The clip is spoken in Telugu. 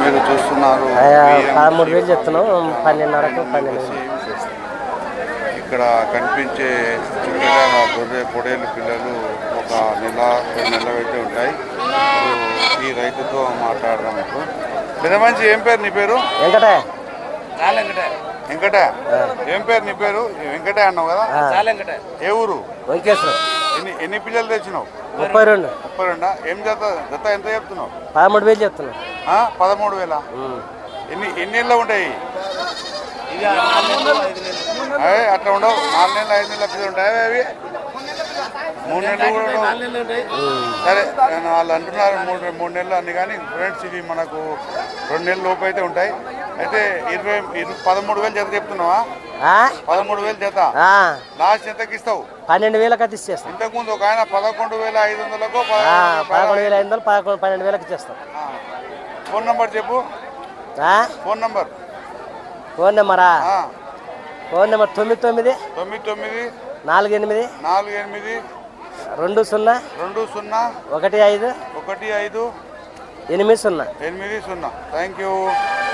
మీరు చూస్తున్నారు 13,000 చెప్తున్నాం. 12,500కు 12,000. ఇక్కడ కనిపించే చిన్నగా గొర్రె పొడేలు పిల్లలు ఒక నెల 2 నెలలు అయితే ఉంటాయి. ఈ రైతుతో మాట్లాడదాం ఇప్పుడు. పెద్ద మంచి ఏం పేరు నీ పేరు? వెంకట. వెంకట ఏం పేరు నీ పేరు? వెంకటే అన్నావు కదా. ఏ ఊరు? వెంకటేశ్వరం. ఎన్ని పిల్లలు తెచ్చినావు? 32. 32. ఏం జత ఎంత చెప్తున్నావు? 13,000 చెప్తున్నావు. 13,000. ఎన్ని నెలలు ఉంటాయి? అట్లా ఉండవు. 4 నెలలు 5 నెలల పిల్లలు ఉంటాయి. అవి 3 నెలలు కూడా సరే వాళ్ళు అంటున్నారు 3 నెలలు అన్ని. కానీ ఫ్రెండ్స్ ఇవి మనకు 2 నెలల లోపు అయితే ఉంటాయి. అయితే 13,000 జత చెప్తున్నావా? 13,000 జత. లాస్ట్ ఎంతకి ఇస్తావు? 12,000కి అది ఇచ్చేస్తాం. ఇంతకుముందు ఒక ఆయన 11,500కు 11,500 12,000కి ఇచ్చేస్తాం. ఫోన్ నంబర్ చెప్పు. Phone number. ఫోన్ నెంబరా? Phone number 99 99 48 48 20 20 15 15 80. 80. Thank you.